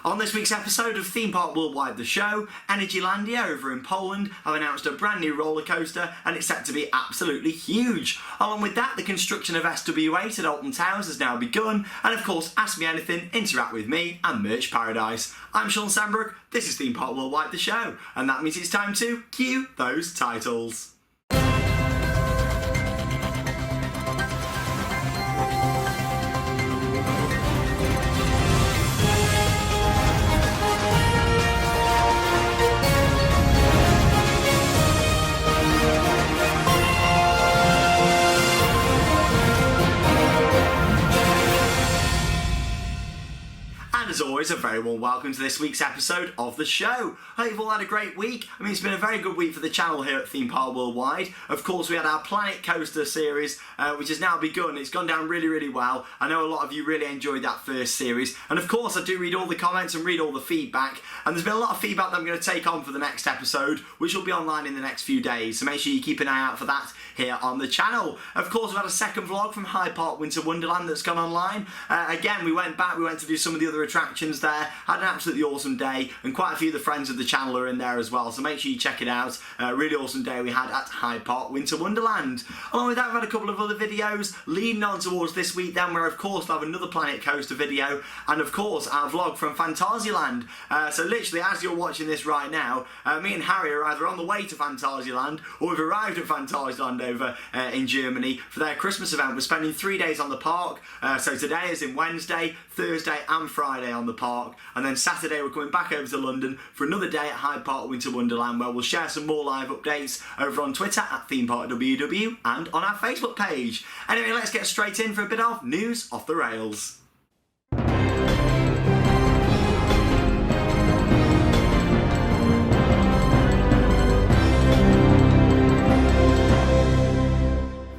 On this week's episode of Theme Park Worldwide the Show, Energylandia over in Poland have announced a brand new roller coaster and it's set to be absolutely huge. Along with that, the construction of SW8 at Alton Towers has now begun, and of course, Ask Me Anything, Interact With Me and Merch Paradise. I'm Shawn Sanbrooke, this is Theme Park Worldwide the Show, and that means it's time to cue those titles. As always, a very warm welcome to this week's episode of the show. I hope you've all had a great week. I mean, it's been a very good week for the channel here at Theme Park Worldwide. Of course, we had our Planet Coaster series, which has now begun. It's gone down really, really well. I know a lot of you really enjoyed that first series. And of course, I do read all the comments and read all the feedback. And there's been a lot of feedback that I'm going to take on for the next episode, which will be online in the next few days. So make sure you keep an eye out for that here on the channel. Of course, we've had a second vlog from Hyde Park Winter Wonderland that's gone online. Again, we went to do some of the other attractions there, had an absolutely awesome day, and quite a few of the friends of the channel are in there as well, so make sure you check it out. Really awesome day we had at Hyde Park Winter Wonderland. Along with that, we've had a couple of other videos leading on towards this week then, where of course we'll have another Planet Coaster video, and of course our vlog from Phantasialand. So literally, as you're watching this right now, me and Harry are either on the way to Phantasialand, or we've arrived at Phantasialand over in Germany for their Christmas event. We're spending 3 days on the park, so today is in Wednesday, Thursday and Friday on the park, and then Saturday we're coming back over to London for another day at Hyde Park Winter Wonderland, where we'll share some more live updates over on Twitter at ThemeParkWW and on our Facebook page. Anyway, let's get straight in for a bit of news off the rails.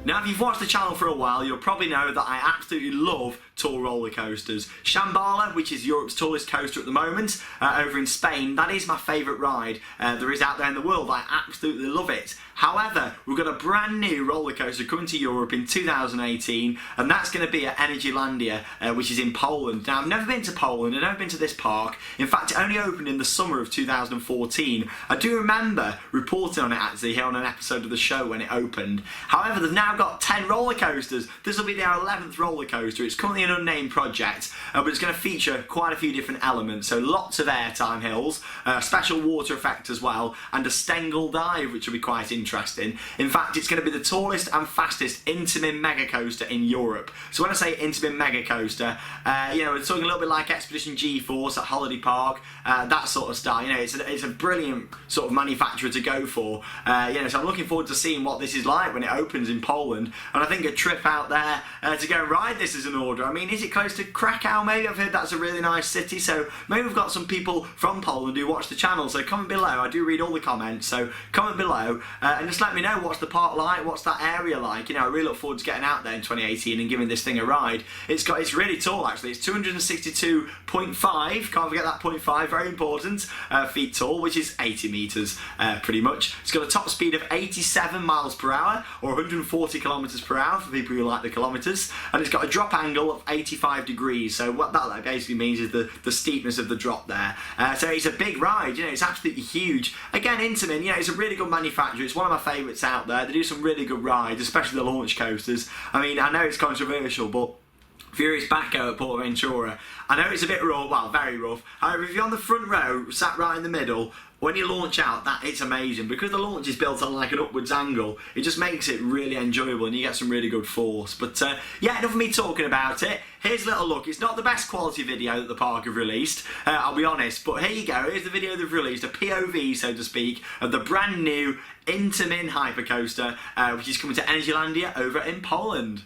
Now, if you've watched the channel for a while, you'll probably know that I absolutely love tall roller coasters. Shambhala, which is Europe's tallest coaster at the moment, over in Spain, that is my favourite ride there is out there in the world. I absolutely love it. However, we've got a brand new roller coaster coming to Europe in 2018, and that's going to be at Energylandia, which is in Poland. Now, I've never been to Poland, I've never been to this park. In fact, it only opened in the summer of 2014. I do remember reporting on it actually here on an episode of the show when it opened. However, they've now got 10 roller coasters. This will be their 11th roller coaster. It's currently an unnamed project, but it's going to feature quite a few different elements. So lots of airtime hills, special water effect as well, and a Stengel dive, which will be quite interesting. In fact, it's going to be the tallest and fastest Intamin mega coaster in Europe. So when I say Intamin mega coaster, you know, we're talking a little bit like Expedition G-Force at Holiday Park, that sort of style. You know, it's a brilliant sort of manufacturer to go for. You know, so I'm looking forward to seeing what this is like when it opens in Poland. And I think a trip out there to go and ride this is in order. I mean, is it close to Krakow maybe? I've heard that's a really nice city, so maybe we've got some people from Poland who watch the channel, so comment below. I do read all the comments, so comment below and just let me know what's the park like, what's that area like. You know, I really look forward to getting out there in 2018 and giving this thing a ride. It's really tall actually. It's 262.5, can't forget that 0.5, very important, feet tall, which is 80 metres pretty much. It's got a top speed of 87 miles per hour or 140 kilometres per hour for people who like the kilometres, and it's got a drop angle of 85 degrees. So what that basically means is the steepness of the drop there. So it's a big ride, you know, it's absolutely huge. Again, Intamin, you know, it's a really good manufacturer. It's one of my favourites out there. They do some really good rides, especially the launch coasters. I mean, I know it's controversial, but Furious Bacco at Portaventura, I know it's a bit rough, well, very rough. However, if you're on the front row, sat right in the middle, when you launch out, it's amazing. Because the launch is built on like an upwards angle, it just makes it really enjoyable and you get some really good force. But yeah, enough of me talking about it. Here's a little look. It's not the best quality video that the park have released, I'll be honest, but here you go. Here's the video they've released, a POV, so to speak, of the brand new Intamin Hypercoaster, which is coming to Energylandia over in Poland.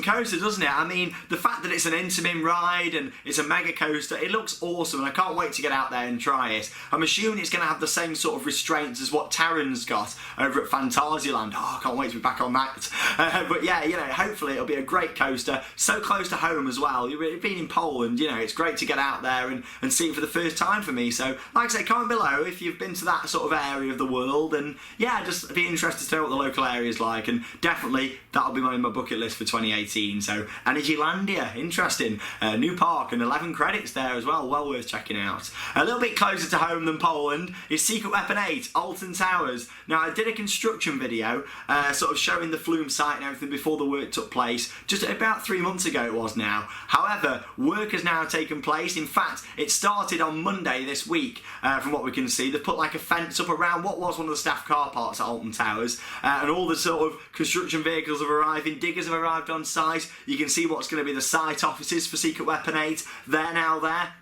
coaster, doesn't it? I mean, the fact that it's an Intamin ride and it's a mega coaster, it looks awesome, and I can't wait to get out there and try it. I'm assuming it's going to have the same sort of restraints as what Taron's got over at Phantasialand. Oh, I can't wait to be back on that. But yeah, you know, hopefully it'll be a great coaster, so close to home as well. You've been in Poland, you know, it's great to get out there and see it for the first time for me. So, like I say, comment below if you've been to that sort of area of the world, and yeah, just be interested to know what the local area is like, and definitely that'll be on my bucket list for 2018. So, Energylandia, interesting. New park and 11 credits there as well worth checking out. A little bit closer to home than Poland is Secret Weapon 8, Alton Towers. Now, I did a construction video sort of showing the Flume site and everything before the work took place, just about 3 months ago it was now. However, work has now taken place. In fact, it started on Monday this week, from what we can see. They've put like a fence up around what was one of the staff car parks at Alton Towers, and all the sort of construction vehicles have arrived, diggers have arrived on site. You can see what's going to be the site offices for Secret Weapon 8. They're now there.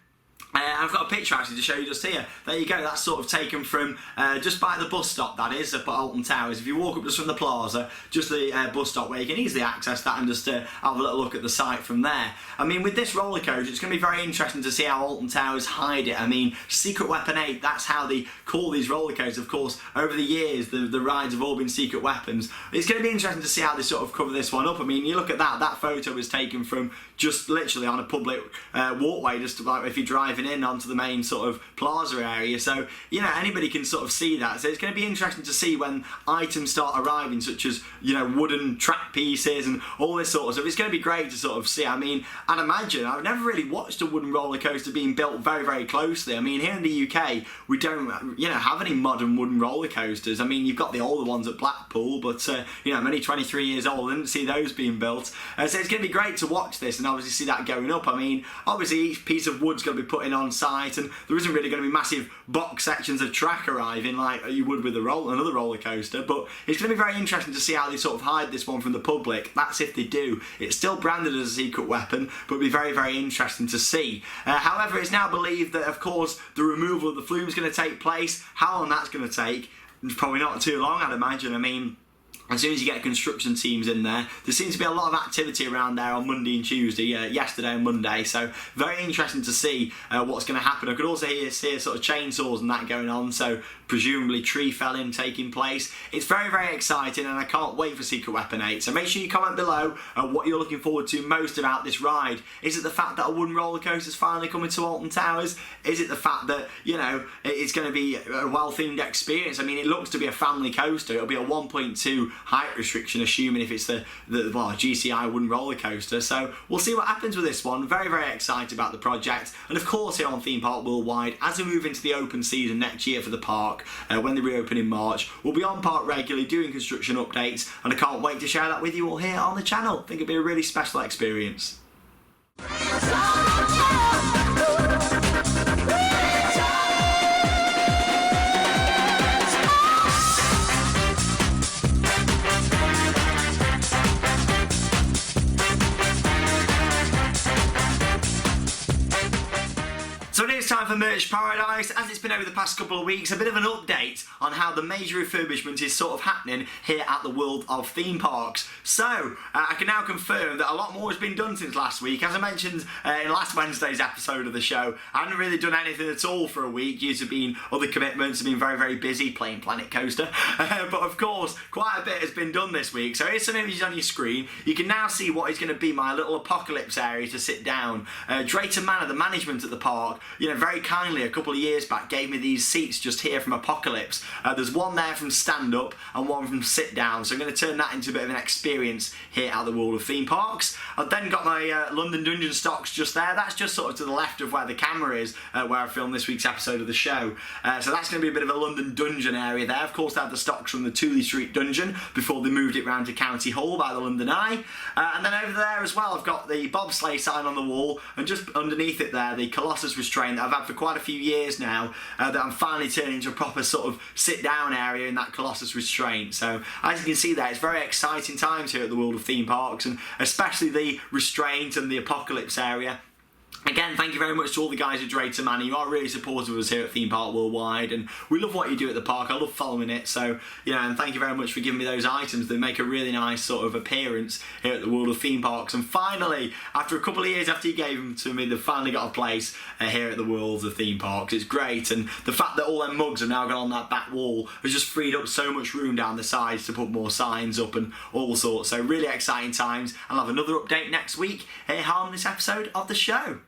I've got a picture actually to show you just here. There you go, that's sort of taken from just by the bus stop, that is, up at Alton Towers. If you walk up just from the plaza, just the bus stop where you can easily access that and just have a little look at the site from there. I mean, with this roller coaster, it's going to be very interesting to see how Alton Towers hide it. I mean, Secret Weapon 8, that's how they call these roller coasters. Of course, over the years, the rides have all been secret weapons. It's going to be interesting to see how they sort of cover this one up. I mean, you look at that photo was taken from just literally on a public walkway, just about if you're driving in onto the main sort of plaza area, so you know anybody can sort of see that. So it's going to be interesting to see when items start arriving, such as, you know, wooden track pieces and all this sort of stuff. It's going to be great to sort of see. I mean, I'd imagine, I've never really watched a wooden roller coaster being built very closely. I mean, here in the UK we don't, you know, have any modern wooden roller coasters. I mean, you've got the older ones at Blackpool, but you know, I'm only 23 years old, I didn't see those being built. So it's going to be great to watch this and obviously see that going up. I mean, obviously each piece of wood's going to be put in on site, and there isn't really going to be massive box sections of track arriving like you would with another roller coaster, but it's going to be very interesting to see how they sort of hide this one from the public. That's if they do. It's still branded as a secret weapon, but it'll be very interesting to see. However, it's now believed that, of course, the removal of the flume is going to take place. How long that's going to take? It's probably not too long, I'd imagine. I mean, as soon as you get construction teams in there seems to be a lot of activity around there on Monday and Tuesday, yesterday and Monday, so very interesting to see what's going to happen. I could also hear sort of chainsaws and that going on, so presumably tree felling taking place. It's very exciting, and I can't wait for Secret Weapon 8. So make sure you comment below what you're looking forward to most about this ride. Is it the fact that a wooden roller coaster is finally coming to Alton Towers? Is it the fact that, you know, it's going to be a well-themed experience? I mean, it looks to be a family coaster. It'll be a 1.2 height restriction, assuming if it's the GCI wooden roller coaster. So we'll see what happens with this one. Very excited about the project, and of course here on Theme Park Worldwide, as we move into the open season next year for the park, when they reopen in March, we'll be on park regularly doing construction updates, and I can't wait to share that with you all here on the channel. I think it'll be a really special experience. So it is time for Merch Paradise. As it's been over the past couple of weeks, a bit of an update on how the major refurbishment is sort of happening here at the World of Theme Parks. So, I can now confirm that a lot more has been done since last week. As I mentioned in last Wednesday's episode of the show, I hadn't really done anything at all for a week due to being other commitments. I've been very busy playing Planet Coaster. But of course, quite a bit has been done this week. So here's some images on your screen. You can now see what is going to be my little apocalypse area to sit down. Drayton Manor, the management at the park, you know, very kindly a couple of years back gave me these seats just here from Apocalypse. There's one there from stand up and one from sit down, so I'm going to turn that into a bit of an experience here at the World of Theme Parks. I've then got my London Dungeon stocks just there. That's just sort of to the left of where the camera is, where I filmed this week's episode of the show. So that's going to be a bit of a London Dungeon area there. Of course, they have the stocks from the Tooley Street Dungeon before they moved it round to County Hall by the London Eye. And then over there as well, I've got the bobsleigh sign on the wall, and just underneath it there, the Colossus restraint that I've had for quite a few years now, that I'm finally turning into a proper sort of sit-down area in that Colossus restraint. So as you can see there, it's very exciting times here at the World of Theme Parks, and especially the restraint and the Apocalypse area. Again, thank you very much to all the guys at Drayton Manor. You are really supportive of us here at Theme Park Worldwide, and we love what you do at the park. I love following it, so, you know, and thank you very much for giving me those items. They make a really nice sort of appearance here at the World of Theme Parks. And finally, after a couple of years after you gave them to me, they've finally got a place here at the World of Theme Parks. It's great, and the fact that all them mugs are now gone on that back wall has just freed up so much room down the sides to put more signs up and all sorts. So really exciting times. I'll have another update next week here on this episode of the show.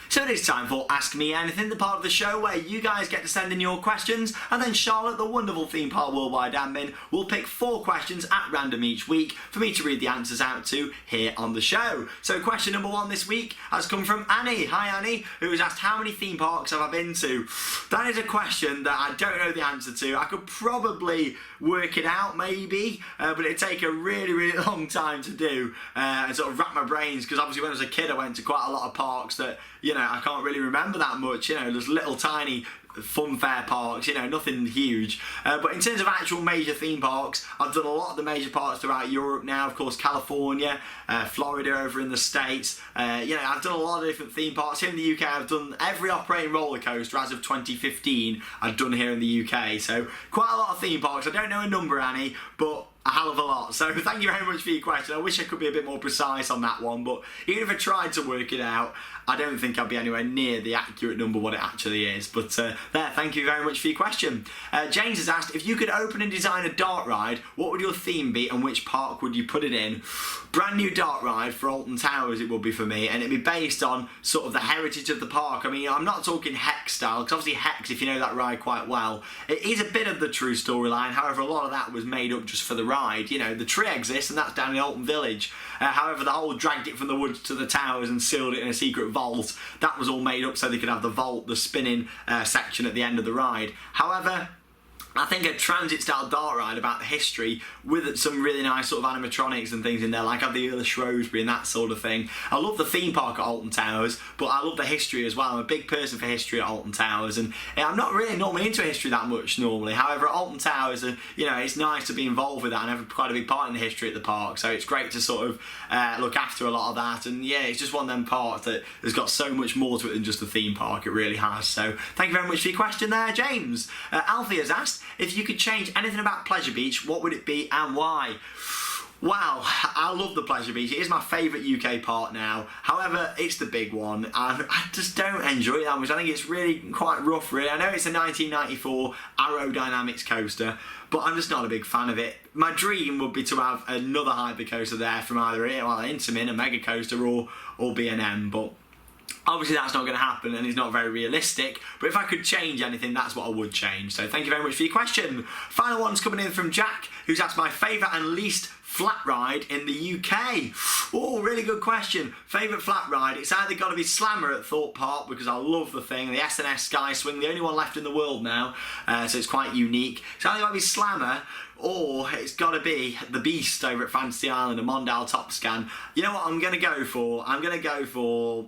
So it is time for Ask Me Anything, the part of the show where you guys get to send in your questions, and then Charlotte, the wonderful Theme Park Worldwide admin, will pick 4 questions at random each week for me to read the answers out to here on the show. So question number 1 this week has come from Annie. Hi Annie, who has asked how many theme parks have I been to? That is a question that I don't know the answer to. I could probably work it out maybe, but it'd take a really long time to do and sort of wrap my brains, because obviously when I was a kid I went to quite a lot of parks that, you know, I can't really remember that much. You know, there's little tiny fun fair parks, you know, nothing huge. But in terms of actual major theme parks, I've done a lot of the major parks throughout Europe now. Of course, California, Florida over in the States. You know, I've done a lot of different theme parks. Here in the UK, I've done every operating roller coaster as of 2015 I've done here in the UK. So quite a lot of theme parks. I don't know a number, Annie, but a hell of a lot. So thank you very much for your question. I wish I could be a bit more precise on that one, but even if I tried to work it out, I don't think I'd be anywhere near the accurate number what it actually is. But there, thank you very much for your question. James has asked, if you could open and design a dart ride, what would your theme be and which park would you put it in? Brand new dart ride for Alton Towers it would be for me, and it'd be based on sort of the heritage of the park. I mean, I'm not talking Hex style, because obviously Hex, if you know that ride quite well, it is a bit of the true storyline. However, a lot of that was made up just for the ride. You know, the tree exists, and that's down in Alton Village. However, the whole dragged it from the woods to the towers and sealed it in a secret vault. That was all made up so they could have the vault, the spinning section at the end of the ride. However, I think a transit style dart ride about the history with some really nice sort of animatronics and things in there, like have the Earl of Shrewsbury and that sort of thing. I love the theme park at Alton Towers, but I love the history as well. I'm a big person for history at Alton Towers, and I'm not really normally into history that much normally. However, at Alton Towers, you know, it's nice to be involved with that and have quite a big part in the history at the park. So it's great to sort of look after a lot of that. And yeah, it's just one of them parks that has got so much more to it than just a theme park. It really has. So thank you very much for your question there, James. Alfie has asked, if you could change anything about Pleasure Beach, what would it be and why? Wow, I love the Pleasure Beach. It is my favourite UK park now. However, it's the big one, and I just don't enjoy it that much. I think it's really quite rough, really. I know it's a 1994 aerodynamics coaster, but I'm just not a big fan of it. My dream would be to have another hypercoaster there from either Intamin, a mega coaster, or B&M, but obviously that's not going to happen and it's not very realistic, but if I could change anything, that's what I would change. So thank you very much for your question. Final one's coming in from Jack, who's asked my favourite and least flat ride in the UK. Oh, really good question. Favourite flat ride? It's either got to be Slammer at Thorpe Park, because I love the thing, the S&S Sky Swing, the only one left in the world now, so it's quite unique. It's either got to be Slammer, or it's got to be the Beast over at Fantasy Island, a Mondale Top Scan. You know what I'm going to go for? I'm going to go for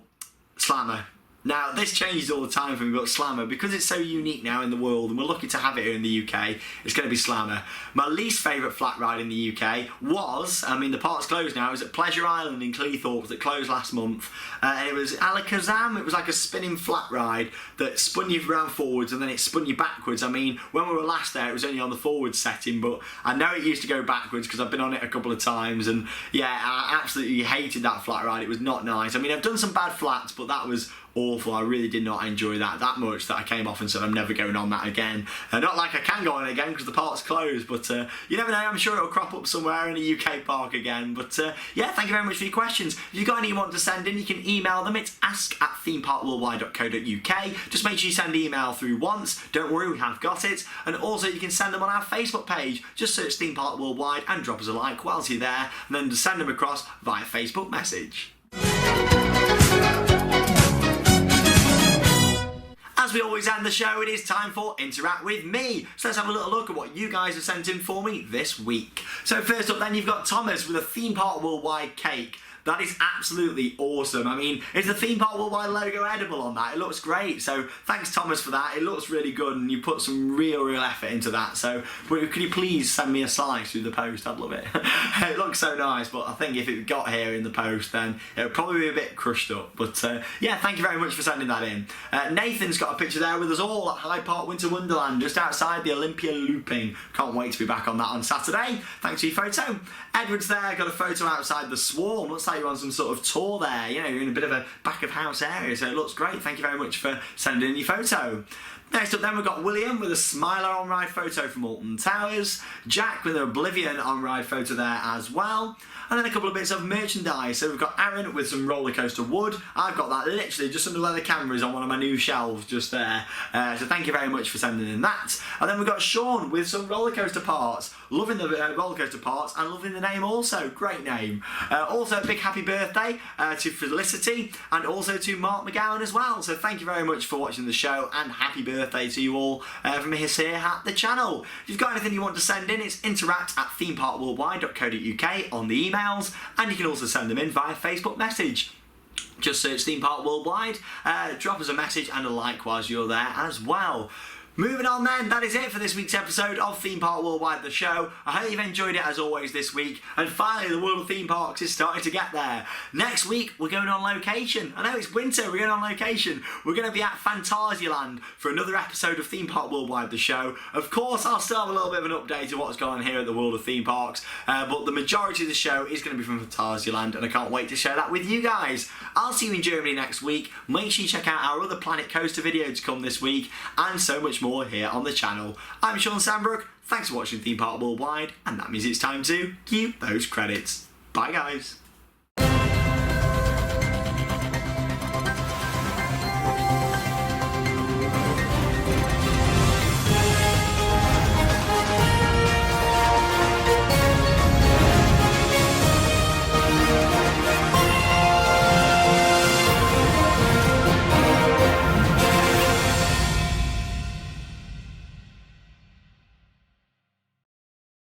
Slammer. Now, this changes all the time for me, but Slammer, because it's so unique now in the world, and we're lucky to have it here in the UK, it's going to be Slammer. My least favourite flat ride in the UK was, I mean, the park's closed now, it was at Pleasure Island in Cleethorpes that closed last month, and it was Alakazam. It was like a spinning flat ride that spun you around forwards and then it spun you backwards. I mean, when we were last there, it was only on the forward setting, but I know it used to go backwards because I've been on it a couple of times, and yeah, I absolutely hated that flat ride. It was not nice. I mean, I've done some bad flats, but that was awful. I really did not enjoy that much that I came off and said I'm never going on that again. Not like I can go on it again because the park's closed, but you never know, I'm sure it'll crop up somewhere in a UK park again. But yeah, thank you very much for your questions. If you've got any you want to send in, you can email them. It's ask@themeparkworldwide.co.uk. Just make sure you send the email through once. Don't worry, we have got it. And also you can send them on our Facebook page. Just search Theme Park Worldwide and drop us a like whilst you're there, and then just send them across via Facebook message. As we always end the show, it is time for Interact With Me. So let's have a little look at what you guys have sent in for me this week. So first up then, you've got Thomas with a Theme Park Worldwide cake. That is absolutely awesome. I mean, is the Theme Park Worldwide logo edible on that? It looks great. So thanks, Thomas, for that. It looks really good, and you put some real effort into that. So could you please send me a slice through the post? I'd love it. It looks so nice, but I think if it got here in the post, then it would probably be a bit crushed up. But yeah, thank you very much for sending that in. Nathan's got a picture there with us all at Hyde Park Winter Wonderland, just outside the Olympia looping. Can't wait to be back on that on Saturday. Thanks for your photo. Edward's there, got a photo outside the Swarm. Looks like you're on some sort of tour there. You know, you're in a bit of a back of house area, so it looks great. Thank you very much for sending in your photo. Next up then we've got William with a Smiler on-ride photo from Alton Towers, Jack with an Oblivion on-ride photo there as well, and then a couple of bits of merchandise. So we've got Aaron with some roller coaster wood. I've got that literally just under where the camera is on one of my new shelves just there. So thank you very much for sending in that. And then we've got Shawn with some roller coaster parts. Loving the roller coaster parts and loving the name also. Great name. Also a big happy birthday to Felicity and also to Mark McGowan as well. So thank you very much for watching the show and happy birthday to you all from us here at the channel. If you've got anything you want to send in, it's interact@themeparkworldwide.co.uk on the emails, and you can also send them in via Facebook message. Just search Theme Park Worldwide, drop us a message, and likewise you're there as well. Moving on then, that is it for this week's episode of Theme Park Worldwide, the show. I hope you've enjoyed it as always this week, and finally the world of theme parks is starting to get there. Next week we're going on location. I know it's winter, we're going on location. We're going to be at Phantasialand for another episode of Theme Park Worldwide, the show. Of course, I'll still have a little bit of an update of what's going on here at the world of theme parks, but the majority of the show is going to be from Phantasialand, and I can't wait to share that with you guys. I'll see you in Germany next week. Make sure you check out our other Planet Coaster video to come this week, and so much more here on the channel. I'm Shawn Sanbrooke, thanks for watching Theme Park Worldwide, and that means it's time to cue those credits. Bye guys.